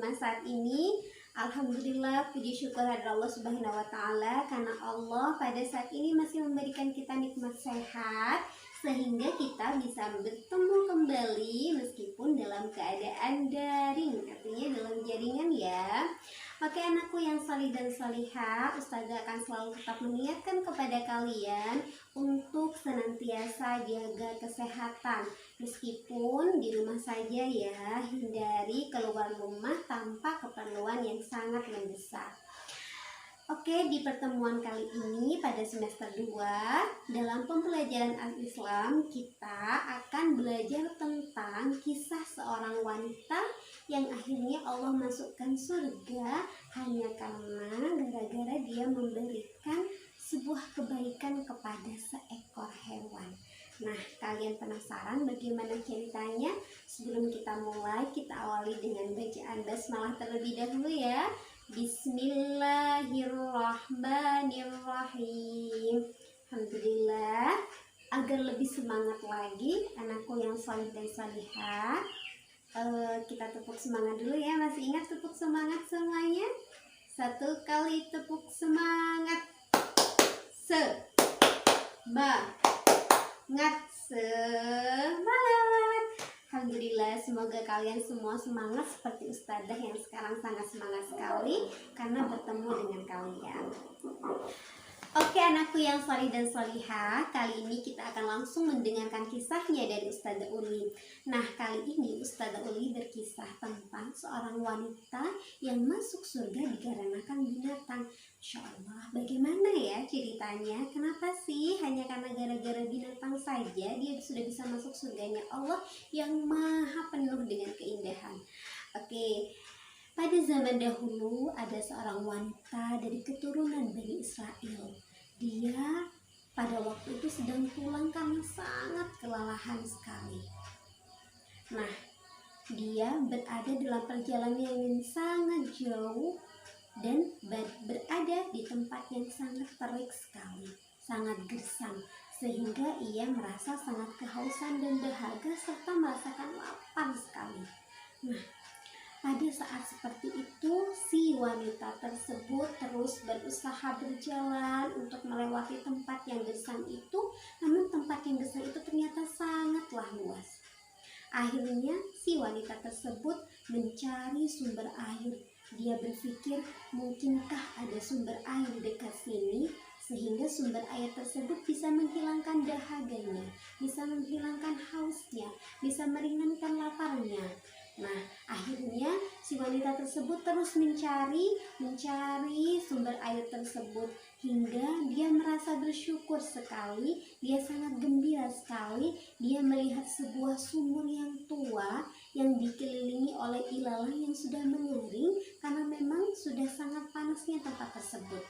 rumah saat ini. Alhamdulillah, puji syukur hadrat Allah Subhanahu wa Ta'ala, karena Allah pada saat ini masih memberikan kita nikmat sehat, sehingga kita bisa bertemu kembali meskipun dalam keadaan daring, artinya dalam jaringan ya. Oke anakku yang salih dan salihah, Ustazah akan selalu tetap mengingatkan kepada kalian untuk senantiasa jaga kesehatan. Meskipun di rumah saja ya, hindari keluar rumah tanpa keperluan yang sangat mendesak. Oke, di pertemuan kali ini pada semester 2 dalam pembelajaran Al-Islam kita akan belajar tentang kisah seorang wanita yang akhirnya Allah masukkan surga hanya karena gara-gara dia memberikan sebuah kebaikan kepada seekor hewan. Nah, kalian penasaran bagaimana ceritanya? Sebelum kita mulai, kita awali dengan bacaan basmalah terlebih dahulu ya. Bismillahirrahmanirrahim. Alhamdulillah. Agar lebih semangat lagi anakku yang salih dan salihah, kita tepuk semangat dulu ya. Masih ingat tepuk semangat semuanya? Satu kali tepuk semangat. Semangat. Alhamdulillah, semoga kalian semua semangat seperti Ustazah yang sekarang sangat semangat sekali karena bertemu dengan kalian. Oke anakku yang salih dan salihah, kali ini kita akan langsung mendengarkan kisahnya dari Ustazah Uli. Nah, kali ini Ustazah Uli berkisah tentang seorang wanita yang masuk surga dikarenakan binatang. Insya Allah, bagaimana ya ceritanya? Kenapa sih hanya karena gara-gara binatang saja dia sudah bisa masuk surganya Allah yang maha penuh dengan keindahan? Oke, pada zaman dahulu ada seorang wanita dari keturunan Bani Israel. Dia pada waktu itu sedang pulang karena sangat kelelahan sekali. Nah, dia berada dalam perjalanan yang sangat jauh dan berada di tempat yang sangat terik sekali, sangat gersang, sehingga ia merasa sangat kehausan dan dahaga serta merasakan lapar sekali. Nah, pada saat seperti itu, si wanita tersebut terus berusaha berjalan untuk melewati tempat yang gersang itu, namun tempat yang gersang itu ternyata sangatlah luas. Akhirnya, si wanita tersebut mencari sumber air. Dia berpikir, mungkinkah ada sumber air dekat sini, sehingga sumber air tersebut bisa menghilangkan dahaganya, bisa menghilangkan hausnya, bisa meringankan laparnya. Nah, akhirnya si wanita tersebut terus mencari sumber air tersebut hingga dia merasa bersyukur sekali, dia sangat gembira sekali, dia melihat sebuah sumur yang tua yang dikelilingi oleh ilalang yang sudah mengering karena memang sudah sangat panasnya tempat tersebut.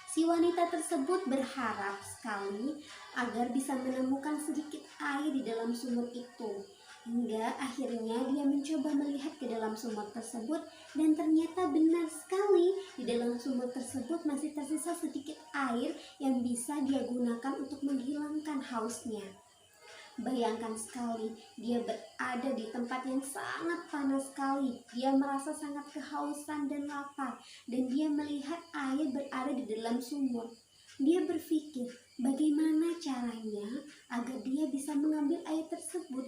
Si wanita tersebut berharap sekali agar bisa menemukan sedikit air di dalam sumur itu. Hingga akhirnya dia mencoba melihat ke dalam sumur tersebut dan ternyata benar sekali di dalam sumur tersebut masih tersisa sedikit air yang bisa dia gunakan untuk menghilangkan hausnya. Bayangkan sekali, dia berada di tempat yang sangat panas sekali. Dia merasa sangat kehausan dan lapar dan dia melihat air berada di dalam sumur. Dia berpikir bagaimana caranya agar dia bisa mengambil air tersebut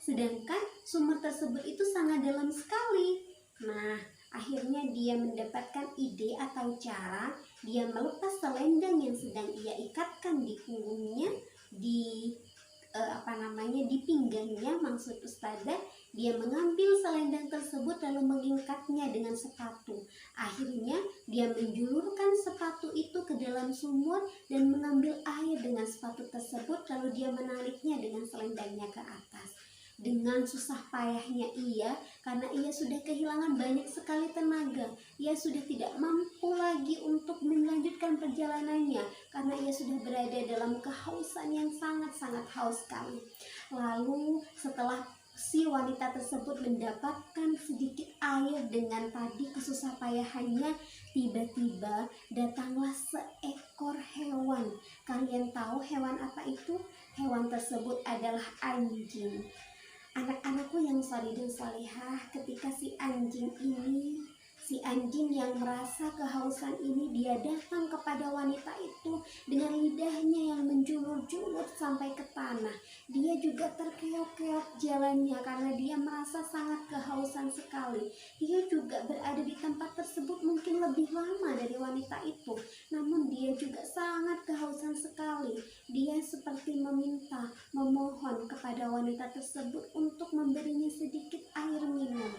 sedangkan sumur tersebut itu sangat dalam sekali. Nah, akhirnya dia mendapatkan ide atau cara. Dia melepas selendang yang sedang ia ikatkan di punggungnya, di pinggangnya maksud Ustazah. Dia mengambil selendang tersebut lalu mengikatnya dengan sepatu. Akhirnya dia menjulurkan sepatu itu ke dalam sumur dan mengambil air dengan sepatu tersebut, lalu dia menariknya dengan selendangnya ke atas. Dengan susah payahnya karena ia sudah kehilangan banyak sekali tenaga, ia sudah tidak mampu lagi untuk melanjutkan perjalanannya karena ia sudah berada dalam kehausan yang sangat-sangat haus sekali. Lalu setelah si wanita tersebut mendapatkan sedikit air dengan tadi kesusah payahannya, tiba-tiba datanglah seekor hewan. Kalian tahu hewan apa itu? Hewan tersebut adalah anjing. Anak-anakku yang sholih dan sholihah, ketika si anjing yang merasa kehausan ini, dia datang kepada wanita itu dengan lidahnya yang menjulur-julur sampai ke tanah. Dia juga terkeok-keok jalannya karena dia merasa sangat kehausan sekali. Dia juga berada di tempat tersebut mungkin lebih lama dari wanita itu, namun dia juga sangat kehausan sekali. Dia seperti memohon kepada wanita tersebut untuk memberinya sedikit air minum.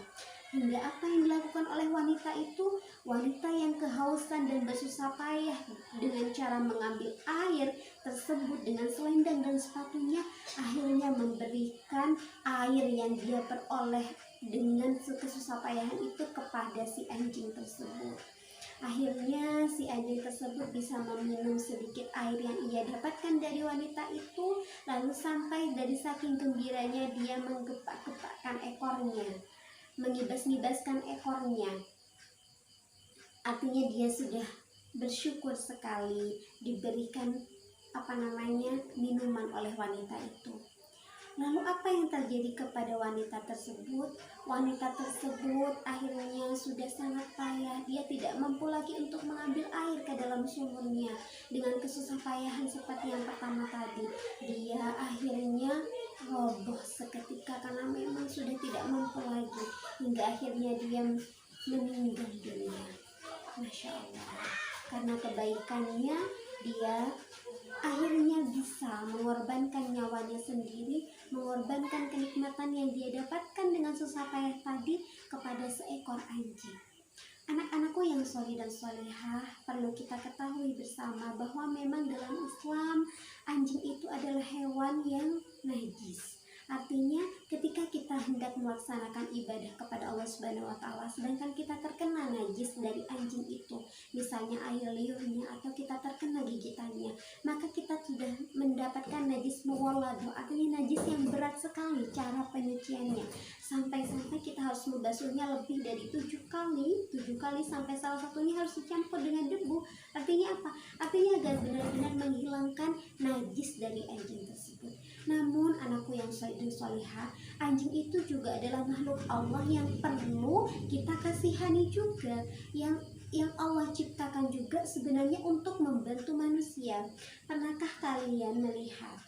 Hingga apa yang dilakukan oleh wanita itu? Wanita yang kehausan dan bersusah payah dengan cara mengambil air tersebut dengan selendang dan sepatunya, akhirnya memberikan air yang dia peroleh dengan kesusah payahan itu kepada si anjing tersebut. Akhirnya si anjing tersebut bisa meminum sedikit air yang ia dapatkan dari wanita itu, lalu sampai dari saking gembiranya dia menggepak-gepakkan ekornya, mengibas-ngibaskan ekornya. Artinya dia sudah bersyukur sekali diberikan minuman oleh wanita itu. Lalu apa yang terjadi kepada wanita tersebut? Wanita tersebut akhirnya sudah sangat payah. Dia tidak mampu lagi untuk mengambil air ke dalam sumurnya. Dengan kesusah payahan seperti yang pertama tadi, dia akhirnya roboh seketika karena memang sudah tidak mampu lagi. Hingga akhirnya dia meninggal dunia. Masya Allah. Karena kebaikannya, dia akhirnya bisa mengorbankan nyawanya sendiri, mengorbankan kenikmatan yang dia dapatkan dengan susah payah tadi kepada seekor anjing. Anak-anakku yang sholih dan sholihah, perlu kita ketahui bersama bahwa memang dalam Islam anjing itu adalah hewan yang najis. Artinya ketika kita hendak melaksanakan ibadah kepada Allah Subhanahu wa Ta'ala, sedangkan kita terkena najis dari anjing itu, misalnya air liurnya atau kita terkena gigitannya, maka kita sudah mendapatkan najis muwallado, artinya najis yang berat sekali cara penyuciannya. Sampai-sampai kita harus membasuhnya lebih dari 7 kali sampai salah satunya harus dicampur dengan debu. Artinya apa? Artinya agar benar-benar menghilangkan najis dari anjing tersebut. Namun anakku yang sholih dan sholihah, anjing itu juga adalah makhluk Allah yang perlu kita kasihani juga, yang Allah ciptakan juga sebenarnya untuk membantu manusia. Pernahkah kalian melihat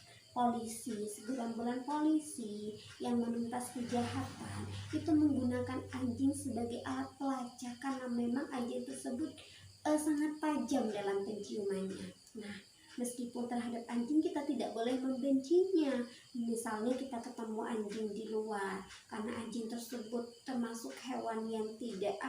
segerombolan polisi yang menuntas kejahatan itu menggunakan anjing sebagai alat pelacak karena memang anjing tersebut sangat tajam dalam penciumannya. Nah, meskipun terhadap anjing kita tidak boleh membencinya. Misalnya kita ketemu anjing di luar, karena anjing tersebut termasuk hewan yang tidak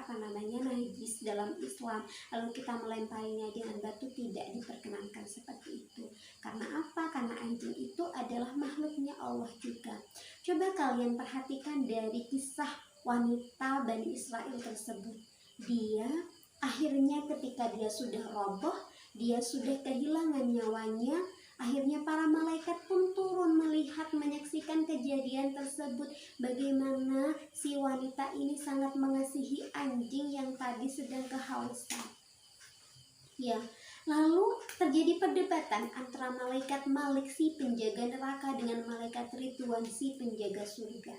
najis dalam Islam, lalu kita melemparinya dengan batu, tidak diperkenankan seperti itu. Karena apa? Karena anjing itu adalah makhluknya Allah juga. Coba kalian perhatikan dari kisah wanita Bani Israel tersebut. Dia akhirnya ketika dia sudah roboh, dia sudah kehilangan nyawanya, akhirnya para malaikat pun turun menyaksikan kejadian tersebut. Bagaimana si wanita ini sangat mengasihi anjing yang tadi sedang kehausan. Ya, lalu terjadi perdebatan antara malaikat Malik si penjaga neraka dengan malaikat Ridwan si penjaga surga.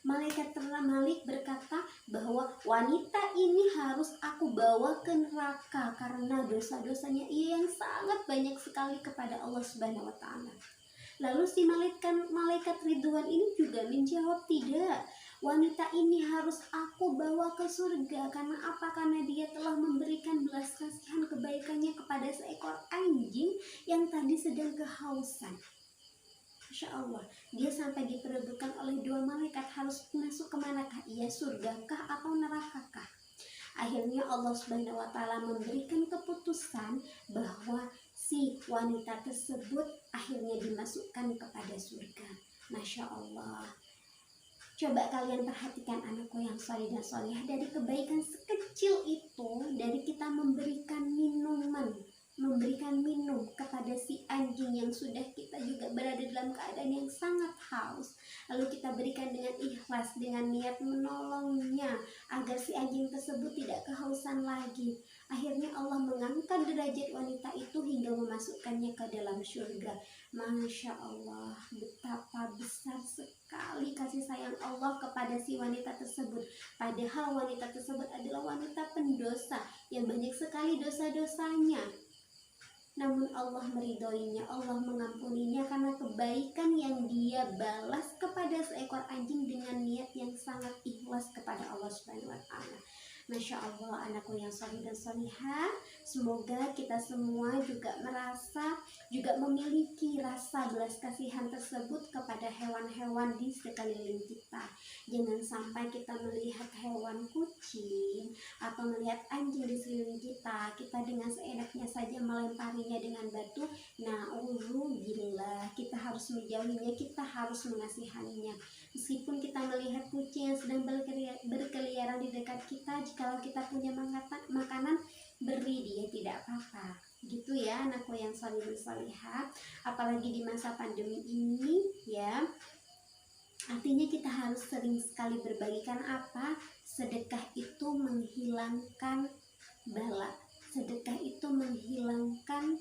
Malaikat Malik berkata bahwa wanita ini harus aku bawa ke neraka karena dosa-dosanya ia yang sangat banyak sekali kepada Allah Subhanahu wa Ta'ala. Lalu si malaikat Ridwan ini juga menjawab, tidak, wanita ini harus aku bawa ke surga. Karena apa? Karena dia telah memberikan belas kasihan kebaikannya kepada seekor anjing yang tadi sedang kehausan. Masya Allah, dia sampai diperebutkan oleh dua malaikat, harus masuk kemanakah? Ia surgakah atau nerakakah? Akhirnya Allah Subhanahu wa Ta'ala memberikan keputusan bahwa si wanita tersebut akhirnya dimasukkan kepada surga. Masya Allah. Coba kalian perhatikan anakku yang sholih dan sholihah, dari kebaikan sekecil itu, dari kita memberikan minum kepada si anjing yang sudah kita juga berada dalam keadaan yang sangat haus, lalu kita berikan dengan ikhlas, dengan niat menolongnya agar si anjing tersebut tidak kehausan lagi. Akhirnya Allah mengangkat derajat wanita itu hingga memasukkannya ke dalam surga. Masya Allah, betapa besar sekali kasih sayang Allah kepada si wanita tersebut. Padahal wanita tersebut adalah wanita pendosa yang banyak sekali dosa-dosanya. Namun Allah meridhoinya, Allah mengampuninya karena kebaikan yang dia balas kepada seekor anjing dengan niat yang sangat ikhlas kepada Allah Subhanahu wa taala. Masya Allah, anakku yang salih dan salihah, semoga kita semua juga memiliki rasa belas kasihan tersebut kepada hewan-hewan di sekeliling kita. Jangan sampai kita melihat hewan kucing atau melihat anjing di sekeliling kita dengan seenaknya saja melemparinya dengan batu. Na'udzubillah, kita harus menjauhinya, kita harus mengasihaninya. Meskipun kita melihat kucing yang sedang berkeliaran di dekat kita, jikalau kita punya makanan, beri dia, tidak apa-apa. Gitu ya anakku yang salih dan salihah. Apalagi di masa pandemi ini ya. Artinya kita harus sering sekali berbagi. Karena apa? Sedekah itu menghilangkan bala. Sedekah itu menghilangkan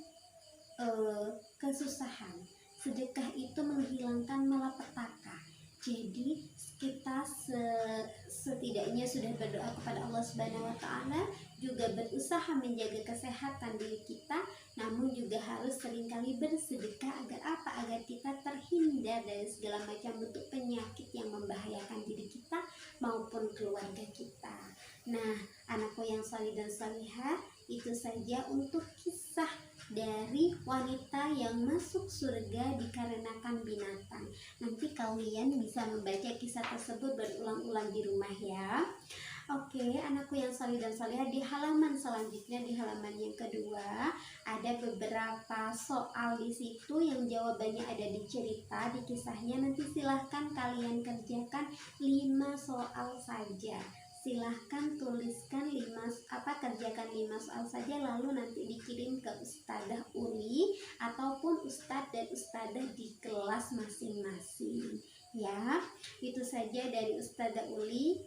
kesusahan. Sedekah itu menghilangkan malapetaka. Jadi kita setidaknya sudah berdoa kepada Allah Subhanahu wa taala, juga berusaha menjaga kesehatan diri kita, namun juga harus seringkali bersedekah agar apa? Agar kita terhindar dari segala macam bentuk penyakit yang membahayakan diri kita maupun keluarga kita. Nah, anakku yang salih dan salihah, itu saja untuk kisah dari wanita yang masuk surga dikarenakan binatang. Nanti kalian bisa membaca kisah tersebut berulang-ulang di rumah ya. Oke, anakku yang salih dan salihah, di halaman selanjutnya, di halaman yang kedua, ada beberapa soal di situ yang jawabannya ada di cerita, di kisahnya. Nanti silahkan kalian kerjakan 5 soal saja. Silahkan tuliskan kerjakan 5 soal saja, lalu nanti dikirim ke Ustadzah Uli ataupun Ustadz dan Ustadzah di kelas masing-masing ya. Itu saja dari Ustadzah Uli.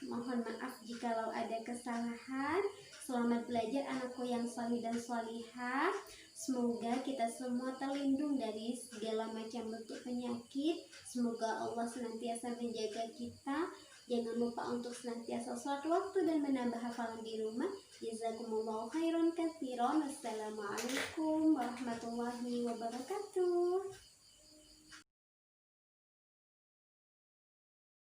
Mohon maaf jikalau ada kesalahan. Selamat belajar anakku yang salih dan salihah. Semoga kita semua terlindung dari segala macam bentuk penyakit. Semoga Allah senantiasa menjaga kita. Jangan lupa untuk senantiasa sholat waktu dan menambah hafalan di rumah. Jazakumullahu khairan katsiran. Wassalamualaikum warahmatullahi wabarakatuh.